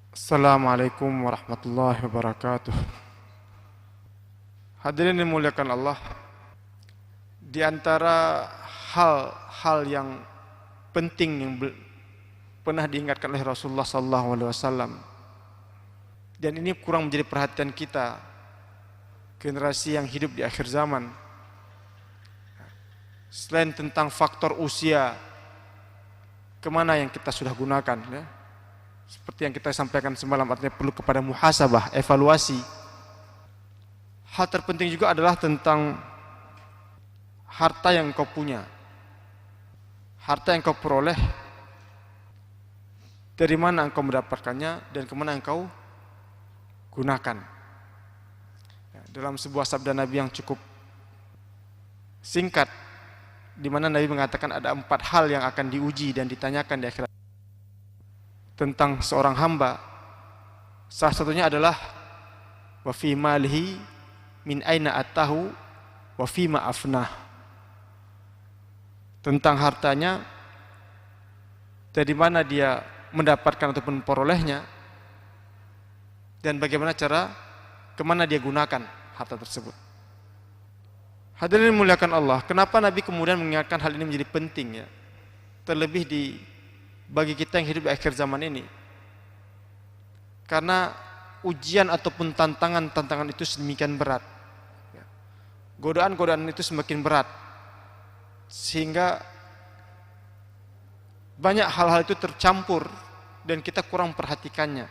Assalamualaikum warahmatullahi wabarakatuh. Hadirin yang dimuliakan Allah, di antara hal-hal yang penting yang pernah diingatkan oleh Rasulullah SAW, dan ini kurang menjadi perhatian kita, generasi yang hidup di akhir zaman, selain tentang faktor usia, kemana yang kita sudah gunakan, ya? Seperti yang kita sampaikan semalam, artinya perlu kepada muhasabah, evaluasi. Hal terpenting juga adalah tentang harta yang kau punya, harta yang kau peroleh, dari mana engkau mendapatkannya dan kemana engkau gunakan. Dalam sebuah sabda Nabi yang cukup singkat, di mana Nabi mengatakan ada 4 hal yang akan diuji dan ditanyakan di akhirat tentang seorang hamba. Salah satunya adalah wa fi malihi min aina atahu wa fi ma afnah. Tentang hartanya, dari mana dia mendapatkan ataupun memperolehnya, dan bagaimana cara kemana dia gunakan harta tersebut. Hadirin muliakan Allah, kenapa Nabi kemudian mengingatkan hal ini menjadi penting, ya? Terlebih bagi kita yang hidup di akhir zaman ini, karena ujian ataupun tantangan itu sedemikian berat, godaan-godaan itu semakin berat, sehingga banyak hal-hal itu tercampur dan kita kurang perhatikannya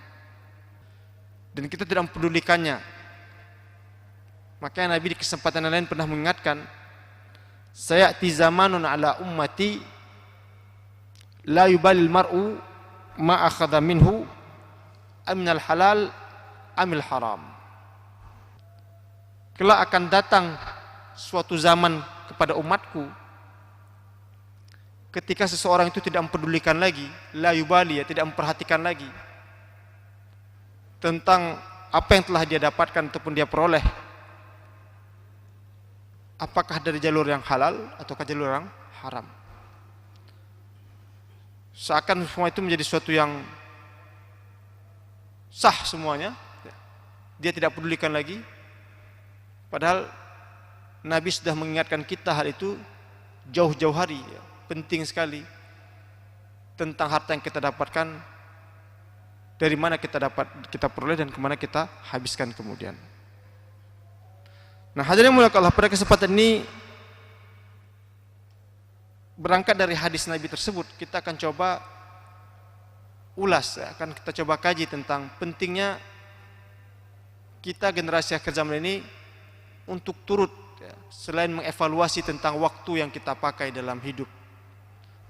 dan kita tidak mempedulikannya. Makanya Nabi di kesempatan lain pernah mengingatkan, sayati zamanun ala ummati la yubalil mar'u ma akhadha minhu aminal halal amil haram. Kelak akan datang suatu zaman kepada umatku ketika seseorang itu tidak mempedulikan lagi, la yubali, ya, tidak memperhatikan lagi tentang apa yang telah dia dapatkan ataupun dia peroleh, apakah dari jalur yang halal ataukah jalur yang haram. Seakan semua itu menjadi sesuatu yang sah semuanya, dia tidak pedulikan lagi. Padahal Nabi sudah mengingatkan kita hal itu jauh-jauh hari, ya. Penting sekali tentang harta yang kita dapatkan, dari mana kita peroleh dan kemana kita habiskan kemudian. Nah, hadirin muliakan Allah, pada kesempatan ini berangkat dari hadis Nabi tersebut, kita akan coba ulas, ya, akan kita coba kaji tentang pentingnya kita generasi akhir zaman ini untuk turut, ya, selain mengevaluasi tentang waktu yang kita pakai dalam hidup,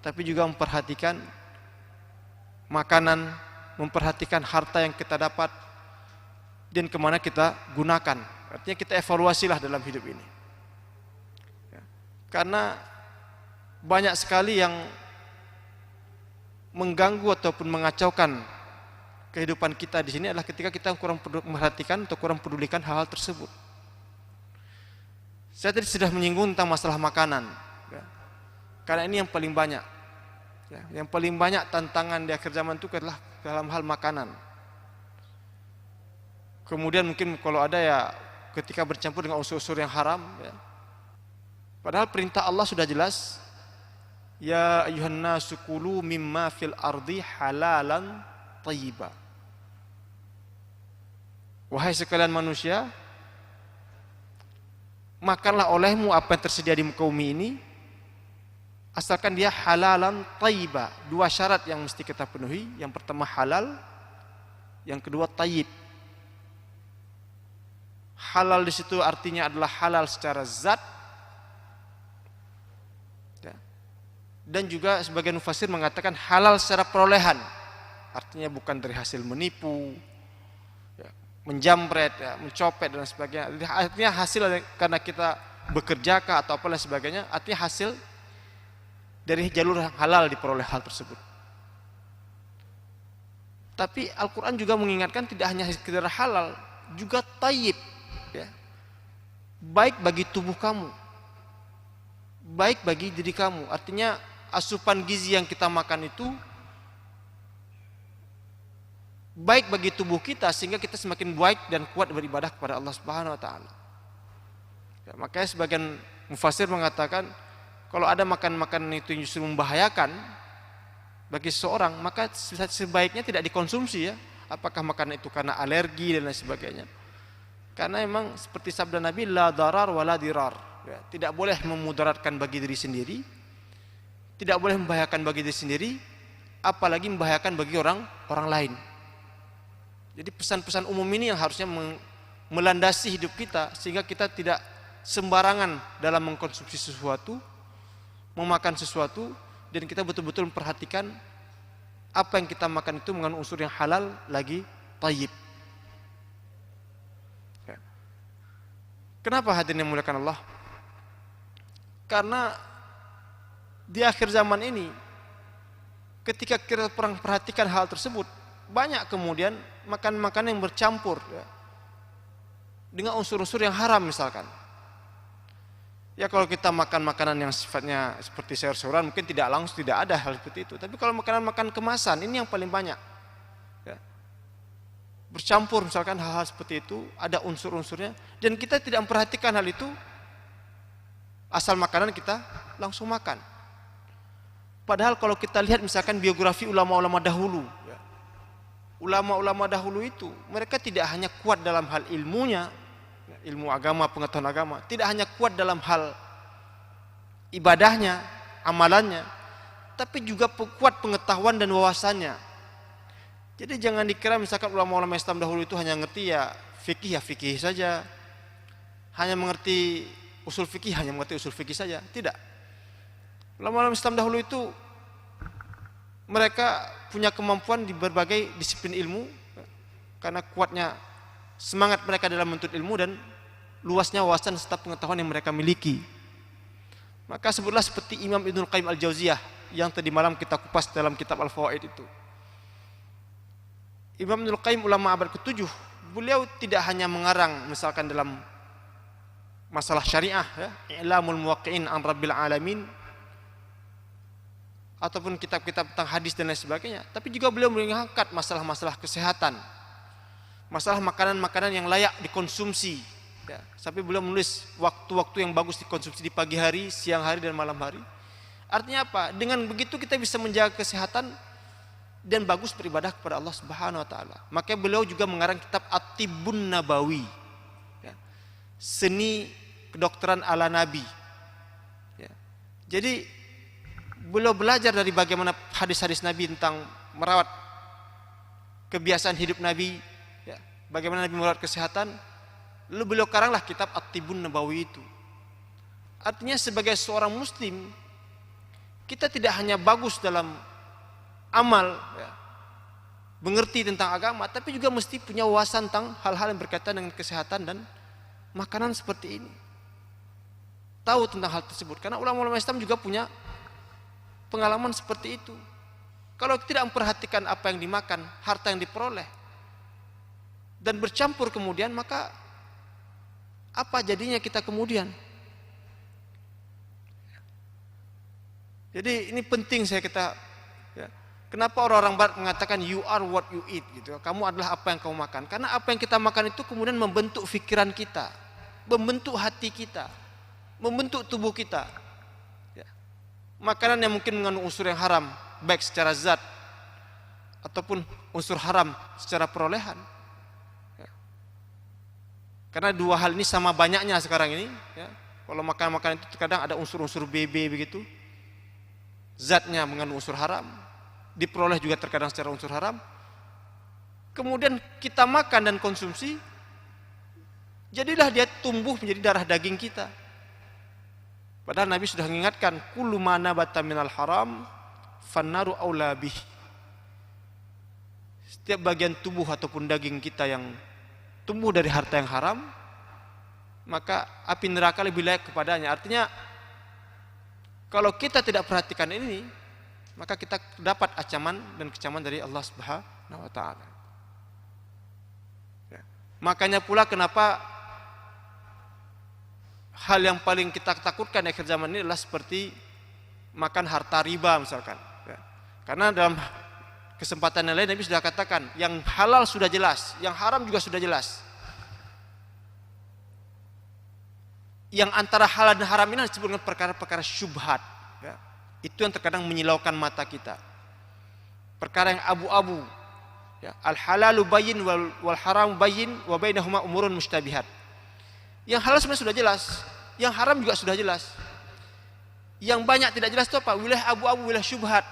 tapi juga memperhatikan makanan, memperhatikan harta yang kita dapat dan kemana kita gunakan. Artinya kita evaluasilah dalam hidup ini, ya. Karena banyak sekali yang mengganggu ataupun mengacaukan kehidupan kita di sini adalah ketika kita kurang memperhatikan atau kurang pedulikan hal-hal tersebut. Saya tadi sudah menyinggung tentang masalah makanan, ya. Karena ini yang paling banyak, ya. Yang paling banyak tantangan di akhir zaman itu adalah dalam hal makanan. Kemudian mungkin kalau ada, ya, ketika bercampur dengan unsur-unsur yang haram, ya. Padahal perintah Allah sudah jelas, ya ayuhan nasu kulu mimma fil ardi halalan thayyiba. Wahai sekalian manusia, makanlah olehmu apa yang tersedia di muka bumi ini, asalkan dia halalan thayyiba. 2 syarat yang mesti kita penuhi. Yang pertama halal, yang kedua thayyib. Halal di situ artinya adalah halal secara zat, dan juga sebagian mufassir mengatakan halal secara perolehan, artinya bukan dari hasil menipu, ya, menjamret, ya, mencopet dan sebagainya. Artinya hasil karena kita bekerja kah atau apalah sebagainya, artinya hasil dari jalur halal diperoleh hal tersebut. Tapi Al-Quran juga mengingatkan tidak hanya sekedar halal, juga thayyib, ya. Baik bagi tubuh kamu, baik bagi diri kamu. Artinya asupan gizi yang kita makan itu baik bagi tubuh kita sehingga kita semakin baik dan kuat beribadah kepada Allah Subhanahu wa taala. Ya, makanya sebagian mufassir mengatakan kalau ada makan-makanan itu yang justru membahayakan bagi seseorang, maka sebaiknya tidak dikonsumsi ya. Apakah makanan itu karena alergi dan lain sebagainya. Karena memang seperti sabda Nabi, la darar wa la dirar. Ya, tidak boleh memudaratkan bagi diri sendiri, tidak boleh membahayakan bagi diri sendiri, apalagi membahayakan bagi orang lain. Jadi pesan-pesan umum ini yang harusnya melandasi hidup kita sehingga kita tidak sembarangan dalam mengkonsumsi sesuatu, memakan sesuatu, dan kita betul-betul memperhatikan apa yang kita makan itu mengandung unsur yang halal lagi thayyib. Ya. Kenapa hadirin yang dimuliakan Allah? Karena di akhir zaman ini ketika kita perhatikan hal tersebut, banyak kemudian makan-makanan yang bercampur ya, dengan unsur-unsur yang haram misalkan. Ya kalau kita makan makanan yang sifatnya seperti sayur-sayuran mungkin tidak langsung tidak ada hal seperti itu. Tapi kalau makanan kemasan ini yang paling banyak. Ya. Bercampur misalkan hal-hal seperti itu, ada unsur-unsurnya dan kita tidak memperhatikan hal itu. Asal makanan kita langsung makan. Padahal kalau kita lihat misalkan biografi ulama-ulama dahulu, ya. Ulama-ulama dahulu itu mereka tidak hanya kuat dalam hal ilmunya, ilmu agama, pengetahuan agama, tidak hanya kuat dalam hal ibadahnya, amalannya, tapi juga kuat pengetahuan dan wawasannya. Jadi jangan dikira misalkan ulama-ulama Islam dahulu itu hanya ngerti ya fikih saja, hanya mengerti usul fikih saja, tidak. Ulama-ulama Islam dahulu itu mereka punya kemampuan di berbagai disiplin ilmu karena kuatnya semangat mereka dalam menuntut ilmu dan luasnya wawasan serta pengetahuan yang mereka miliki. Maka sebutlah seperti Imam Ibnul Qayyim Al-Jauziyah yang tadi malam kita kupas dalam kitab Al-Fawaid itu. Imam Ibnul Qayyim ulama abad ke-7, beliau tidak hanya mengarang misalkan dalam masalah syariah ya, I'lamul Muwaqqi'in an Rabbil Alamin ataupun kitab-kitab tentang hadis dan lain sebagainya, tapi juga beliau mengangkat masalah-masalah kesehatan, masalah makanan-makanan yang layak dikonsumsi ya. Sampai beliau menulis waktu-waktu yang bagus dikonsumsi di pagi hari, siang hari dan malam hari. Artinya apa? Dengan begitu kita bisa menjaga kesehatan dan bagus beribadah kepada Allah Subhanahu wa taala. Makanya beliau juga mengarang kitab At-Tibbun Nabawi ya. Seni kedokteran ala Nabi ya. Jadi beliau belajar dari bagaimana hadis-hadis Nabi tentang merawat kebiasaan hidup Nabi ya. Bagaimana Nabi merawat kesehatan. Lalu beliau karanglah kitab At-Tibbun Nabawi itu. Artinya sebagai seorang muslim kita tidak hanya bagus dalam amal ya, mengerti tentang agama, tapi juga mesti punya wawasan tentang hal-hal yang berkaitan dengan kesehatan dan makanan seperti ini. Tahu tentang hal tersebut karena ulama-ulama Islam juga punya pengalaman seperti itu. Kalau tidak memperhatikan apa yang dimakan, harta yang diperoleh dan bercampur kemudian, maka apa jadinya kita kemudian? Jadi ini penting kita ya. Kenapa orang-orang barat mengatakan you are what you eat gitu. Kamu adalah apa yang kamu makan. Karena apa yang kita makan itu kemudian membentuk pikiran kita, membentuk hati kita, membentuk tubuh kita. Ya. Makanan yang mungkin mengandung unsur yang haram, baik secara zat ataupun unsur haram secara perolehan. Ya. Karena dua hal ini sama banyaknya sekarang ini. Ya. Kalau makan-makan itu terkadang ada unsur-unsur BB begitu. Zatnya mengandung unsur haram, diperoleh juga terkadang secara unsur haram. Kemudian kita makan dan konsumsi, jadilah dia tumbuh menjadi darah daging kita. Padahal Nabi sudah mengingatkan, kullu ma nabata minal haram fannaru aula bih. Setiap bagian tubuh ataupun daging kita yang tumbuh dari harta yang haram, maka api neraka lebih layak kepadanya. Artinya kalau kita tidak perhatikan ini, maka kita dapat ancaman dan kecaman dari Allah Subhanahu wa taala. Ya. Makanya pula kenapa hal yang paling kita takutkan di akhir zaman ini adalah seperti makan harta riba misalkan. Ya. Karena dalam kesempatan yang lain Nabi sudah katakan, yang halal sudah jelas, yang haram juga sudah jelas. Yang antara halal dan haram ini disebut dengan perkara-perkara syubhat. Ya. Itu yang terkadang menyilaukan mata kita. Perkara yang abu-abu. Ya. Al-halalu bayyin wal haram bayyin wa bainahuma umurun mustabihat. Yang halal sebenarnya sudah jelas, yang haram juga sudah jelas. Yang banyak tidak jelas itu apa? Wilayah abu-abu, wilayah syubhat.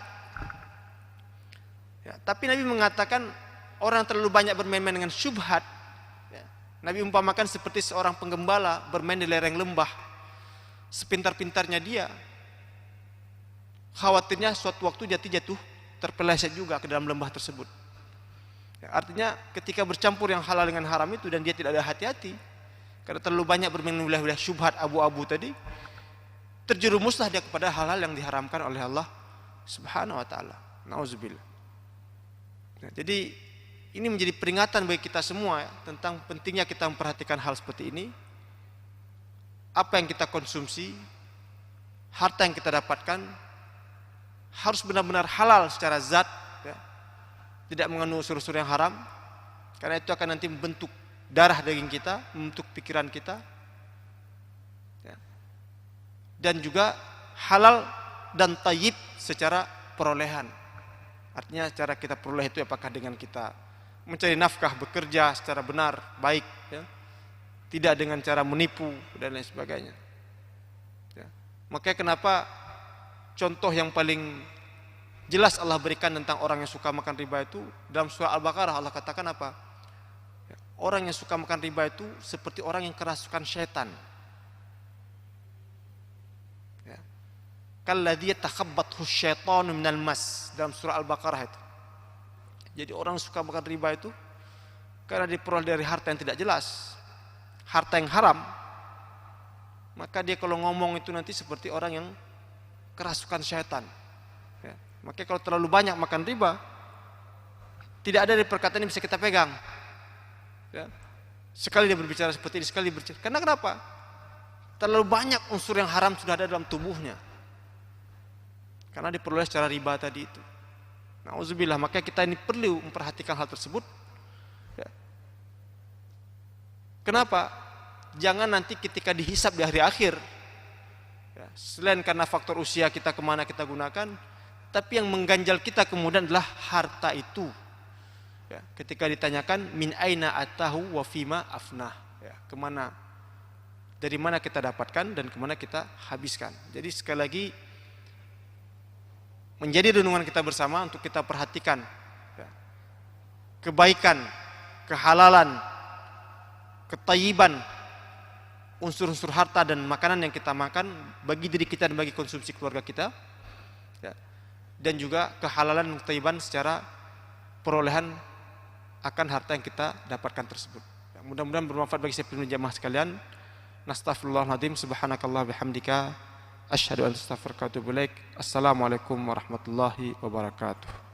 Ya, tapi Nabi mengatakan orang terlalu banyak bermain-main dengan syubhat. Ya, Nabi umpamakan seperti seorang penggembala bermain di lereng lembah. Sepintar-pintarnya dia, khawatirnya suatu waktu jatuh terpeleset juga ke dalam lembah tersebut. Ya, artinya ketika bercampur yang halal dengan haram itu dan dia tidak ada hati-hati, karena terlalu banyak bermain wilayah syubhat abu-abu tadi, terjerumuslah dia kepada hal-hal yang diharamkan oleh Allah Subhanahu wa taala. Nauzubillah. Nah, jadi ini menjadi peringatan bagi kita semua ya, tentang pentingnya kita memperhatikan hal seperti ini. Apa yang kita konsumsi, harta yang kita dapatkan harus benar-benar halal secara zat ya. Tidak mengandung unsur-unsur yang haram, karena itu akan nanti membentuk darah daging kita, membentuk pikiran kita ya. Dan juga halal dan thayyib secara perolehan. Artinya cara kita peroleh itu apakah dengan kita mencari nafkah, bekerja secara benar, baik ya. Tidak dengan cara menipu dan lain sebagainya ya. Makanya kenapa contoh yang paling jelas Allah berikan tentang orang yang suka makan riba itu dalam surah Al-Baqarah. Allah katakan apa? Ya, orang yang suka makan riba itu seperti orang yang kerasukan syaitan. Kalladzi yatakhabbathu syaitanu minal mas, dalam surah Al-Baqarah itu. Jadi orang suka makan riba itu karena diperoleh dari harta yang tidak jelas, harta yang haram. Maka dia kalau ngomong itu nanti seperti orang yang kerasukan syaitan ya. Makanya kalau terlalu banyak makan riba, tidak ada dari perkataan yang bisa kita pegang ya. Sekali dia berbicara seperti ini, sekali berbicara. Karena kenapa? Terlalu banyak unsur yang haram sudah ada dalam tubuhnya, karena diperoleh secara riba tadi itu. Nauzubillah, maka kita ini perlu memperhatikan hal tersebut. Ya. Kenapa? Jangan nanti ketika dihisab di hari akhir, ya, selain karena faktor usia kita kemana kita gunakan, tapi yang mengganjal kita kemudian adalah harta itu. Ya. Ketika ditanyakan min aina atahu wa fima afnah, ya, kemana, dari mana kita dapatkan dan kemana kita habiskan. Jadi sekali lagi, menjadi renungan kita bersama untuk kita perhatikan ya, kebaikan, kehalalan, ketayyiban, unsur-unsur harta dan makanan yang kita makan bagi diri kita dan bagi konsumsi keluarga kita ya, dan juga kehalalan dan ketayyiban secara perolehan akan harta yang kita dapatkan tersebut ya, mudah-mudahan bermanfaat bagi saya jamaah sekalian. Nastaghfirullahaladzim, subhanakallah bihamdika, asyhadu an la ilaha illa anta astaghfiruka wa atubu ilaik. Assalamualaikum warahmatullahi wabarakatuh.